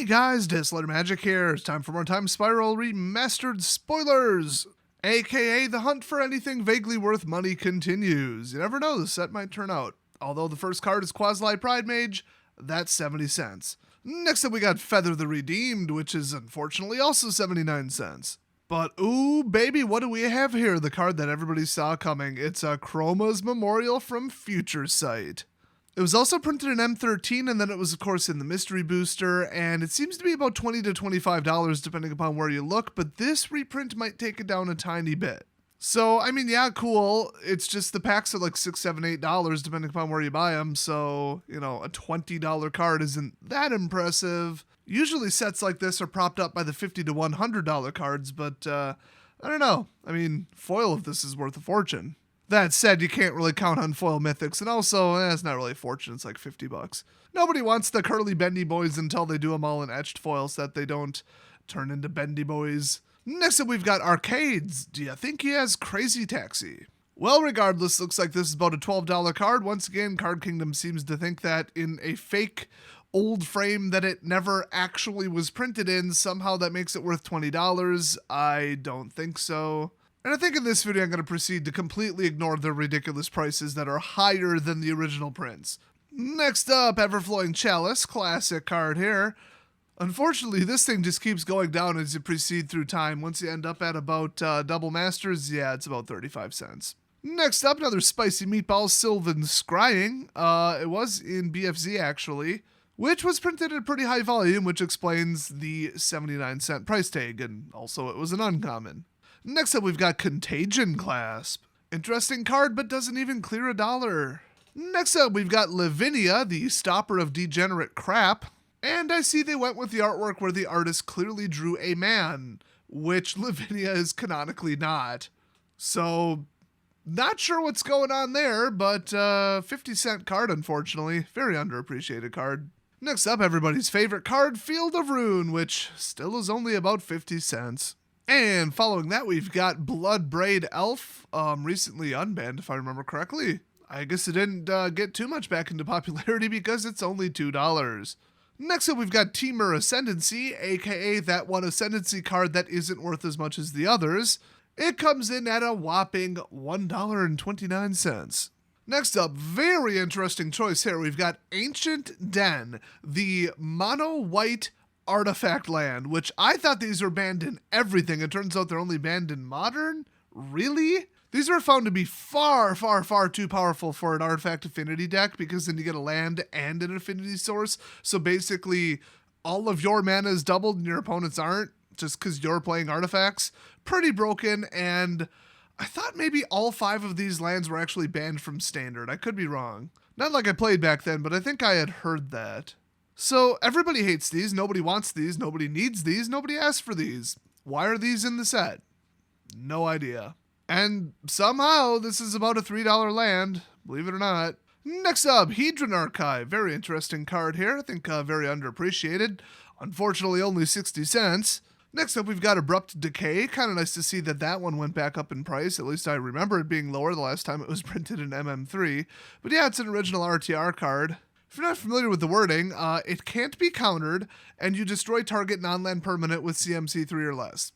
Hey guys, Disletter Magic here. It's time for more Time Spiral Remastered spoilers! AKA the hunt for anything vaguely worth money continues. You never know, the set might turn out. Although the first card is Quasilight Pride Mage, that's 70 cents. Next up we got Feather the Redeemed, which is unfortunately also 79 cents. But ooh baby, what do we have here? The card that everybody saw coming. It's a Chroma's Memorial from Future Sight. It was also printed in M13, and then it was, of course, in the Mystery Booster, and it seems to be about $20 to $25 depending upon where you look, but this reprint might take it down a tiny bit. So, I mean, yeah, cool. It's just the packs are like $6, $7, $8 depending upon where you buy them, so, you know, a $20 card isn't that impressive. Usually sets like this are propped up by the $50 to $100 cards, but, I don't know. I mean, foil of this is worth a fortune. That said, you can't really count on foil mythics, and also, it's not really a fortune, it's like $50. Nobody wants the curly bendy boys until they do them all in etched foil so that they don't turn into bendy boys. Next up, we've got Arcades. Do you think he has Crazy Taxi? Well, regardless, looks like this is about a $12 card. Once again, Card Kingdom seems to think that in a fake old frame that it never actually was printed in, somehow that makes it worth $20. I don't think so. And I think in this video I'm going to proceed to completely ignore the ridiculous prices that are higher than the original prints. Next up, Everflowing Chalice, classic card here. Unfortunately, this thing just keeps going down as you proceed through time. Once you end up at about double masters, yeah, it's about 35 cents. Next up, another Spicy Meatball, Sylvan Scrying. It was in BFZ actually, which was printed at a pretty high volume, which explains the 79 cent price tag, and also it was an uncommon. Next up, we've got Contagion Clasp. Interesting card, but doesn't even clear $1. Next up, we've got Lavinia, the stopper of degenerate crap. And I see they went with the artwork where the artist clearly drew a man, which Lavinia is canonically not. So, not sure what's going on there, but 50-cent card, unfortunately. Very underappreciated card. Next up, everybody's favorite card, Field of Ruin, which still is only about 50 cents. And following that, we've got Bloodbraid Elf, recently unbanned, if I remember correctly. I guess it didn't get too much back into popularity because it's only $2. Next up, we've got Temur Ascendancy, aka that one Ascendancy card that isn't worth as much as the others. It comes in at a whopping $1.29. Next up, very interesting choice here. We've got Ancient Den, the mono-white artifact land, which I thought these were banned in everything. It turns out they're only banned in Modern? Really? These are found to be far, far, far too powerful for an artifact affinity deck because then you get a land and an affinity source. So basically, all of your mana is doubled and your opponents aren't, just because you're playing artifacts. Pretty broken, and I thought maybe all 5 of these lands were actually banned from Standard. I could be wrong. Not like I played back then, but I think I had heard that. So everybody hates these, nobody wants these, nobody needs these, nobody asked for these. Why are these in the set? No idea. And somehow this is about a $3 land, believe it or not. Next up, Hedron Archive. Very interesting card here. I think very underappreciated. Unfortunately, only 60 cents. Next up, we've got Abrupt Decay. Kind of nice to see that that one went back up in price. At least I remember it being lower the last time it was printed in MM3. But yeah, it's an original RTR card. If you're not familiar with the wording, it can't be countered, and you destroy target non-land permanent with CMC 3 or less.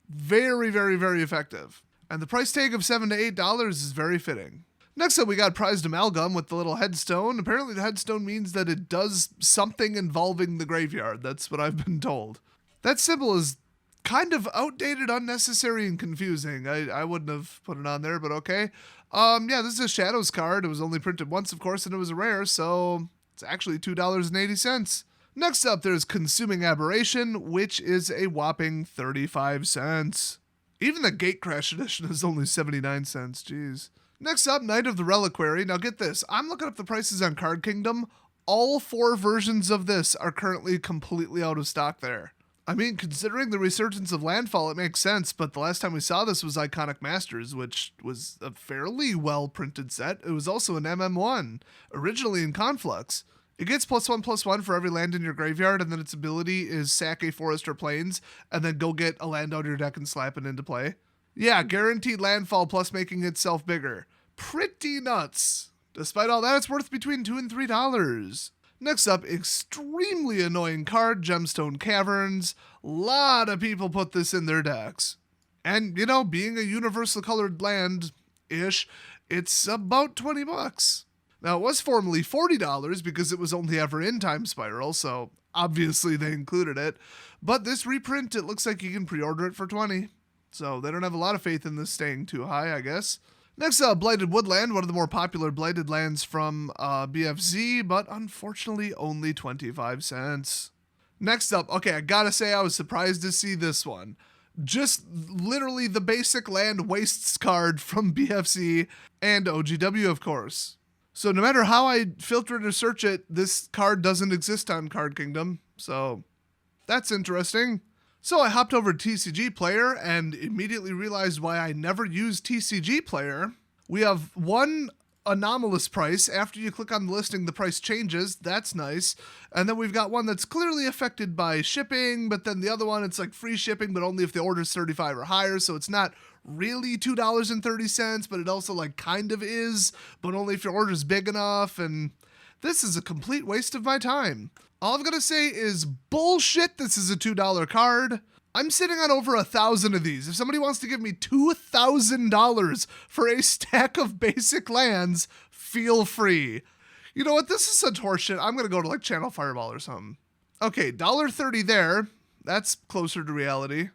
Very, very, very effective. And the price tag of $7 to $8 is very fitting. Next up, we got Prized Amalgam with the little headstone. Apparently the headstone means that it does something involving the graveyard. That's what I've been told. That symbol is kind of outdated, unnecessary, and confusing. I wouldn't have put it on there, but okay. Yeah, this is a Shadows card. It was only printed once, of course, and it was a rare, so it's actually $2.80. Next up, there's Consuming Aberration, which is a whopping 35 cents. Even the Gatecrash edition is only 79 cents, jeez. Next up, Knight of the Reliquary. Now get this, I'm looking up the prices on Card Kingdom. All 4 versions of this are currently completely out of stock there. I mean, considering the resurgence of Landfall, it makes sense, but the last time we saw this was Iconic Masters, which was a fairly well-printed set. It was also an MM1, originally in Conflux. It gets +1/+1 for every land in your graveyard, and then its ability is sack a forest or plains, and then go get a land out of your deck and slap it into play. Yeah, guaranteed landfall plus making itself bigger. Pretty nuts. Despite all that, it's worth between $2 and $3. Next up, extremely annoying card, Gemstone Caverns. Lot of people put this in their decks. And, you know, being a universal colored land-ish, it's about 20 bucks. Now, it was formerly $40 because it was only ever in Time Spiral, so obviously they included it. But this reprint, it looks like you can pre-order it for 20. So they don't have a lot of faith in this staying too high, I guess. Next up, Blighted Woodland, one of the more popular Blighted lands from BFZ, but unfortunately only 25 cents. Next up, okay, I gotta say I was surprised to see this one. Just literally the basic land wastes card from BFZ and OGW, of course. So no matter how I filter it or search it, this card doesn't exist on Card Kingdom. So that's interesting. So I hopped over to TCG Player and immediately realized why I never use TCG Player. We have one anomalous price. After you click on the listing, the price changes. That's nice. And then we've got one that's clearly affected by shipping, but then the other one, it's like free shipping, but only if the order's 35 or higher. So it's not really $2.30, but it also like kind of is, but only if your order's big enough. And this is a complete waste of my time. All I'm gonna say is bullshit. This is a $2 card. I'm sitting on over 1,000 of these. If somebody wants to give me $2,000 for a stack of basic lands, feel free. You know what? This is such horseshit. I'm gonna go to like Channel Fireball or something. Okay, $1.30 there. That's closer to reality.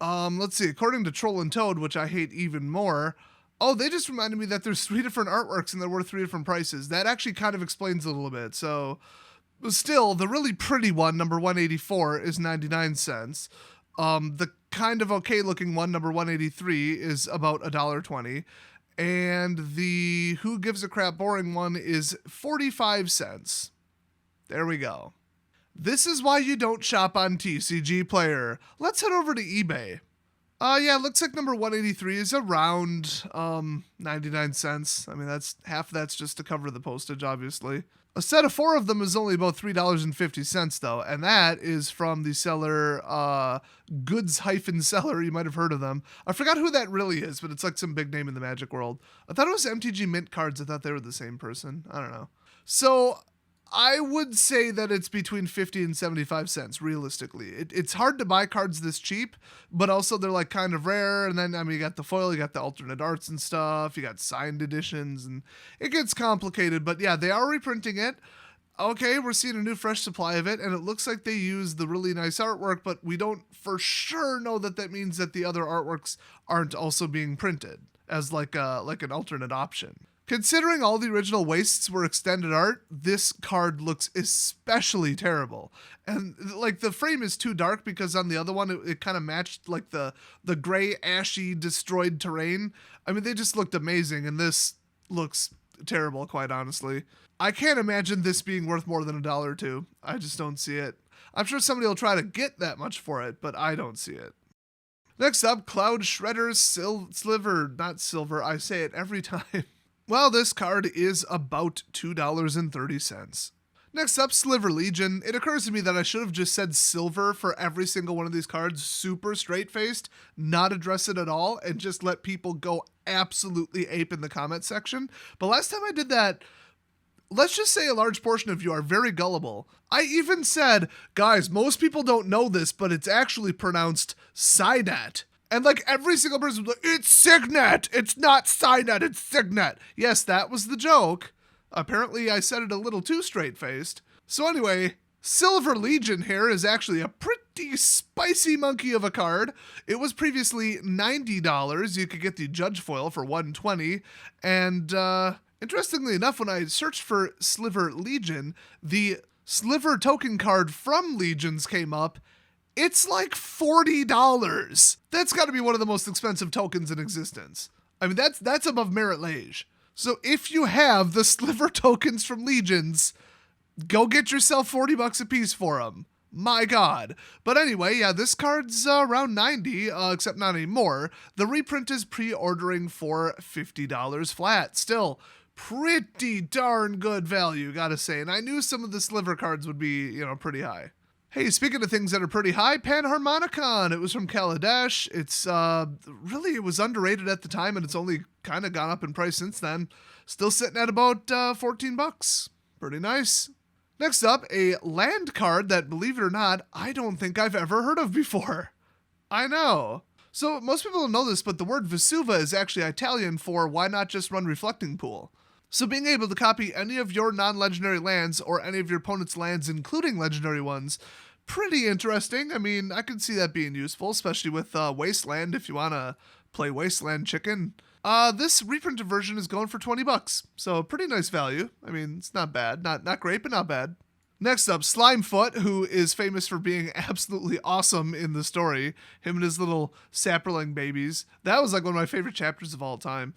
Let's see. According to Troll and Toad, which I hate even more. Oh, they just reminded me that there's 3 different artworks and they're worth 3 different prices. That actually kind of explains a little bit. So, still, the really pretty one, number 184, is 99 cents. The kind of okay looking one, number 183, is about $1.20. And the who gives a crap boring one is 45 cents. There we go. This is why you don't shop on TCG Player. Let's head over to eBay. Yeah, it looks like number 183 is around 99 cents. I mean, that's half that's just to cover the postage, obviously. A set of 4 of them is only about $3.50 though, and that is from the seller Goods-Seller. You might have heard of them. I forgot who that really is, but it's like some big name in the Magic world. I thought it was MTG Mint Cards. I thought they were the same person. I don't know. So I would say that it's between 50 and 75 cents, realistically. It's hard to buy cards this cheap, but also they're like kind of rare. And then, I mean, you got the foil, you got the alternate arts and stuff, you got signed editions, and it gets complicated. But yeah, they are reprinting it. Okay, we're seeing a new fresh supply of it, and it looks like they use the really nice artwork, but we don't for sure know that that means that the other artworks aren't also being printed as like an alternate option. Considering all the original wastes were extended art, this card looks especially terrible. And like the frame is too dark because on the other one, it kind of matched like the gray, ashy, destroyed terrain. I mean, they just looked amazing, and this looks terrible, quite honestly. I can't imagine this being worth more than $1 or $2. I just don't see it. I'm sure somebody will try to get that much for it, but I don't see it. Next up, Cloud Shredder's Sliver, not Silver, I say it every time. Well, this card is about $2.30. Next up, Sliver Legion. It occurs to me that I should have just said silver for every single one of these cards, super straight-faced, not address it at all, and just let people go absolutely ape in the comment section. But last time I did that, let's just say a large portion of you are very gullible. I even said, guys, most people don't know this, but it's actually pronounced Signet. And like every single person was like, it's Signet! It's not Signet, it's Signet! Yes, that was the joke. Apparently I said it a little too straight-faced. So anyway, Sliver Legion here is actually a pretty spicy monkey of a card. It was previously $90. You could get the Judge Foil for $120. And interestingly enough, when I searched for Sliver Legion, the Sliver token card from Legions came up. It's like $40. That's got to be one of the most expensive tokens in existence. I mean, that's above Merit Lage. So if you have the Sliver tokens from Legions, go get yourself $40 a piece for them. My God. But anyway, yeah, this card's around $90, except not anymore. The reprint is pre-ordering for $50 flat. Still, pretty darn good value, gotta say. And I knew some of the Sliver cards would be, pretty high. Hey, speaking of things that are pretty high, Panharmonicon. It was from Kaladesh. It's, it was underrated at the time, and it's only kind of gone up in price since then. Still sitting at about $14. Pretty nice. Next up, a land card that, believe it or not, I don't think I've ever heard of before. I know. So most people don't know this, but the word Vesuva is actually Italian for why not just run Reflecting Pool. So being able to copy any of your non-legendary lands or any of your opponent's lands, including legendary ones, pretty interesting. I mean, I could see that being useful, especially with Wasteland if you want to play Wasteland Chicken. This reprinted version is going for $20, so pretty nice value. I mean, it's not bad. Not great, but not bad. Next up, Slimefoot, who is famous for being absolutely awesome in the story. Him and his little sapperling babies. That was like one of my favorite chapters of all time.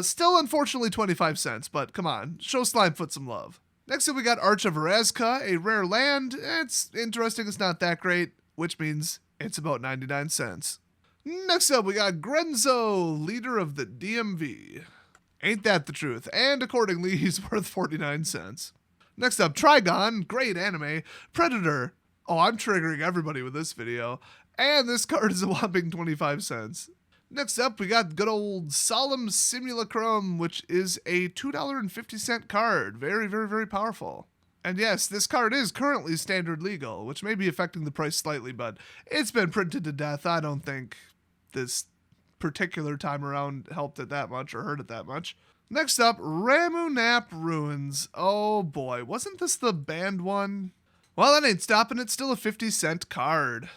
Still, unfortunately, 25 cents, but come on, show Slimefoot some love. Next up, we got Arch of Erazka, a rare land. It's interesting, it's not that great, which means it's about 99 cents. Next up, we got Grenzo, leader of the DMV. Ain't that the truth? And accordingly, he's worth 49 cents. Next up, Trigon, great anime. Predator. Oh, I'm triggering everybody with this video. And this card is a whopping 25 cents. Next up, we got good old Solemn Simulacrum, which is a $2.50 card. Very, very, very powerful. And yes, this card is currently standard legal, which may be affecting the price slightly, but it's been printed to death. I don't think this particular time around helped it that much or hurt it that much. Next up, Ramunap Ruins. Oh boy, wasn't this the banned one? Well, that ain't stopping, it's still a 50-cent card.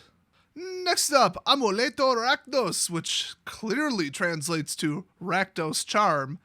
Next up, Amuleto Rakdos, which clearly translates to Rakdos Charm.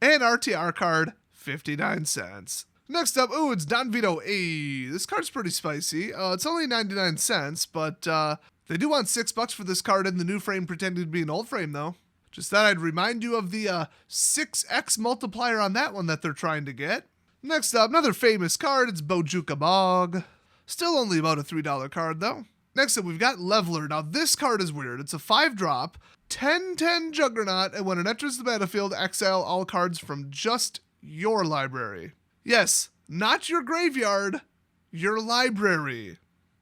An RTR card, 59 cents. Next up, it's Don Vito. Hey, this card's pretty spicy. It's only 99 cents, but they do want $6 for this card in the new frame pretending to be an old frame, though. Just thought I'd remind you of the 6x multiplier on that one that they're trying to get. Next up, another famous card. It's Bowjukabog. Still only about a $3 card, though. Next up, we've got Leveler. Now, this card is weird. It's a 5-drop, 10/10 Juggernaut, and when it enters the battlefield, exile all cards from just your library. Yes, not your graveyard, your library.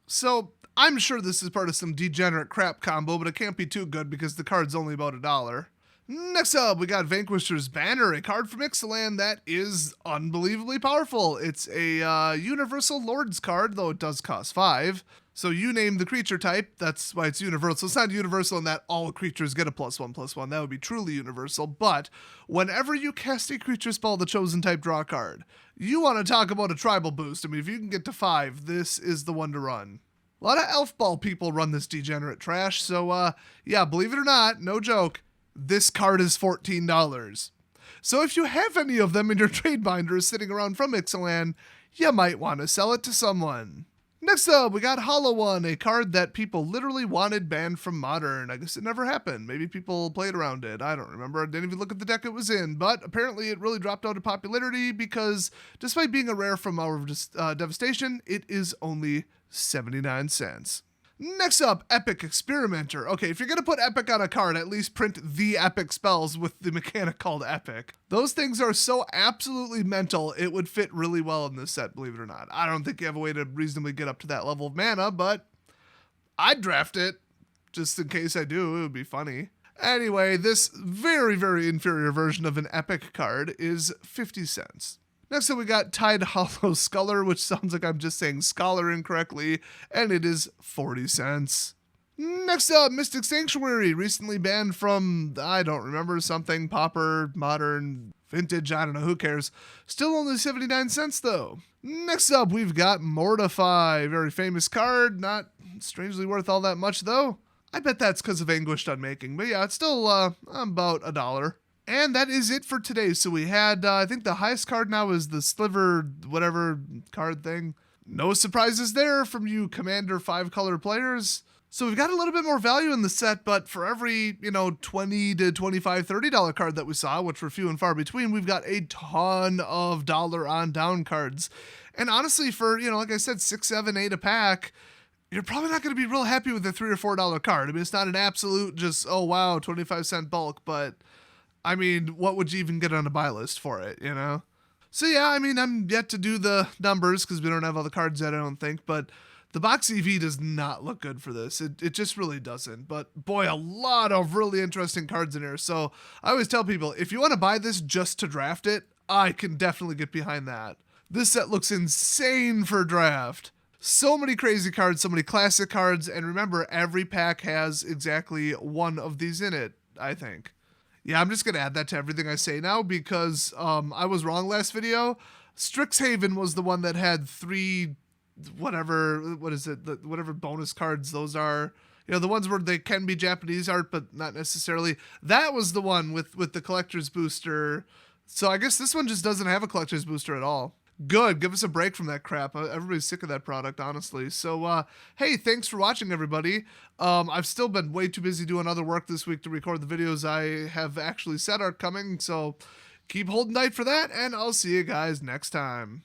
So, I'm sure this is part of some degenerate crap combo, but it can't be too good because the card's only about $1. Next up, we got Vanquisher's Banner, a card from Ixalan that is unbelievably powerful. It's a Universal Lords card, though it does cost 5. So you name the creature type, that's why it's universal. It's not universal in that all creatures get a +1/+1. That would be truly universal. But whenever you cast a creature spell, the chosen type, draw a card. You want to talk about a tribal boost. I mean, if you can get to 5, this is the one to run. A lot of elf ball people run this degenerate trash. So, yeah, believe it or not, no joke, this card is $14. So if you have any of them in your trade binders sitting around from Ixalan, you might want to sell it to someone. Next up, we got Hollow One, a card that people literally wanted banned from Modern. I guess it never happened. Maybe people played around it. I don't remember. I didn't even look at the deck it was in. But apparently it really dropped out of popularity because despite being a rare from Hour of Devastation, it is only 79 cents. Next up, Epic Experimenter. Okay, if you're going to put Epic on a card, at least print the Epic spells with the mechanic called Epic. Those things are so absolutely mental, it would fit really well in this set, believe it or not. I don't think you have a way to reasonably get up to that level of mana, but I'd draft it. Just in case I do, it would be funny. Anyway, this very, very inferior version of an Epic card is 50 cents. Next up, we got Tide Hollow Sculler, which sounds like I'm just saying Scholar incorrectly, and it is 40 cents. Next up, Mystic Sanctuary, recently banned from, I don't remember, something, Pauper, Modern, Vintage, I don't know, who cares. Still only 79 cents, though. Next up, we've got Mortify, very famous card, not strangely worth all that much, though. I bet that's because of Anguished Unmaking, but yeah, it's still about $1. And that is it for today. So we had, I think the highest card now is the Sliver whatever card thing. No surprises there from you Commander 5-color players. So we've got a little bit more value in the set, but for every, $20 to $25, $30 card that we saw, which were few and far between, we've got a ton of dollar on down cards. And honestly, for, like I said, 6, 7, 8 a pack, you're probably not going to be real happy with a $3 or $4 card. I mean, it's not an absolute just, oh wow, 25-cent bulk, but I mean, what would you even get on a buy list for it, So yeah, I mean, I'm yet to do the numbers because we don't have all the cards yet, I don't think, but the box EV does not look good for this. It just really doesn't. But boy, a lot of really interesting cards in here. So I always tell people, if you want to buy this just to draft it, I can definitely get behind that. This set looks insane for draft. So many crazy cards, so many classic cards, and remember, every pack has exactly one of these in it, I think. Yeah, I'm just going to add that to everything I say now because I was wrong last video. Strixhaven was the one that had 3, whatever bonus cards those are. You know, the ones where they can be Japanese art, but not necessarily. That was the one with the collector's booster. So I guess this one just doesn't have a collector's booster at all. Good, give us a break from that crap. Everybody's sick of that product, honestly. So, hey, thanks for watching, everybody. I've still been way too busy doing other work this week to record the videos I have actually said are coming, so keep holding tight for that, and I'll see you guys next time.